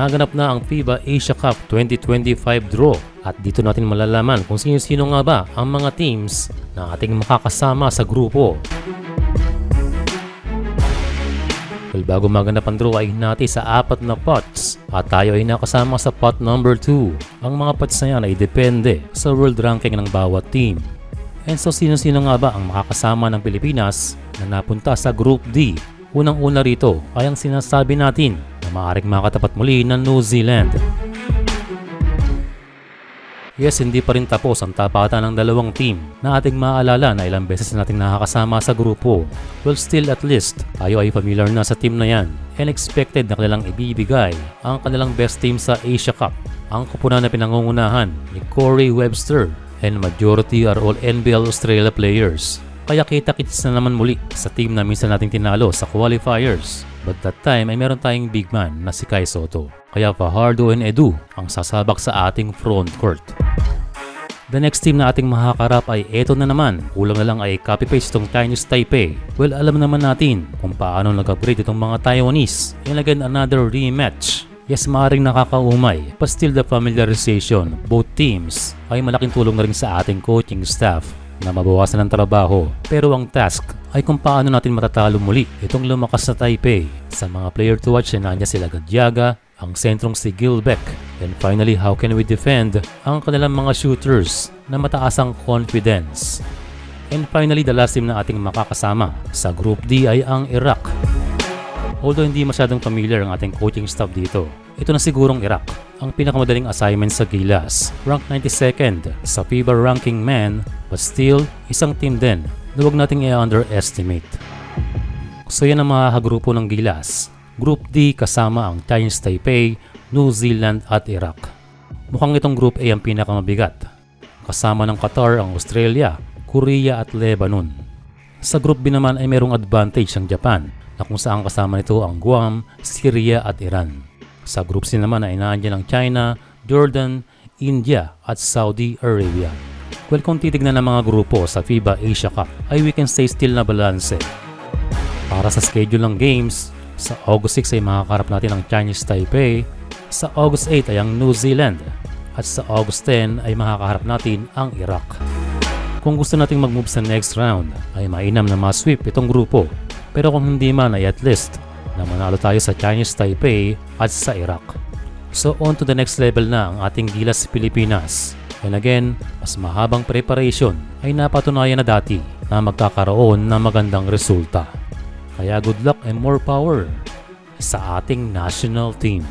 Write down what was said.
naganap na ang FIBA Asia Cup 2025 draw at dito natin malalaman kung sino-sino nga ba ang mga teams na ating makakasama sa grupo. Well, bago maganap ang draw ay hinati sa 4 na pots at tayo ay nakasama sa pot number 2. Ang mga pots na yan ay depende sa world ranking ng bawat team. And so sino-sino nga ba ang makakasama ng Pilipinas na napunta sa Group D? Unang-una rito ay ang sinasabi natin na maaaring makatapat muli ng New Zealand. Yes, hindi pa rin tapos ang tapatan ng dalawang team na ating maaalala na ilang beses nating nakakasama sa grupo. Well, still at least, tayo ay familiar na sa team na yan and expected na kanilang ibibigay ang kanilang best team sa Asia Cup. Ang kupunan na pinangungunahan ni Corey Webster and majority are all NBL Australia players. Kaya kita-kits na naman muli sa team na minsan nating tinalo sa qualifiers. But that time ay meron tayong big man na si Kai Sotto. Kaya Fajardo and Edu ang sasabak sa ating front court. The next team na ating makakarap ay eto na naman. Kulang na lang ay copy-paste itong Chinese Taipei. Well, alam naman natin kung paano nag-upgrade itong mga Taiwanese. And again, another rematch. Yes, maaaring nakakaumay, but still the familiarization, both teams, ay malaking tulong na rin sa ating coaching staff na mabawasan ng trabaho. Pero ang task ay kung paano natin matatalo muli itong lumakas na Taipei. Sa mga player to watch ay nandiyan sila Gadyaga, ang sentrong si Gilbeck, and finally how can we defend ang kanilang mga shooters na mataas ang confidence. And finally the last team na ating makakasama sa Group D ay ang Iraq. Although hindi masyadong familiar ang ating coaching staff dito, ito na sigurong Iraq ang pinakamadaling assignment sa Gilas. Rank 92nd sa FIBA ranking man, but still isang team din na huwag nating i-underestimate. So yan ang mga grupo ng Gilas. Group D kasama ang Chinese Taipei, New Zealand at Iraq. Mukhang itong Group A ang pinakamabigat. Kasama ng Qatar ang Australia, Korea at Lebanon. Sa Group B naman ay merong advantage ang Japan na kung saan kasama nito ang Guam, Syria at Iran. Sa Group C naman ay nandiyan ang China, Jordan, India at Saudi Arabia. Well, kung titignan ng mga grupo sa FIBA Asia Cup ay we can stay still na balanse. Para sa schedule ng games, sa August 6 ay makakarap natin ang Chinese Taipei, sa August 8 ay ang New Zealand, at sa August 10 ay makakarap natin ang Iraq. Kung gusto nating mag-move sa next round ay mainam na ma-sweep itong grupo, pero kung hindi man ay at least na manalo tayo sa Chinese Taipei at sa Iraq. So on to the next level na ang ating Gilas Pilipinas. And again, mas mahabang preparation ay napatunayan na dati na magkakaroon ng magandang resulta. Kaya good luck and more power sa ating national team.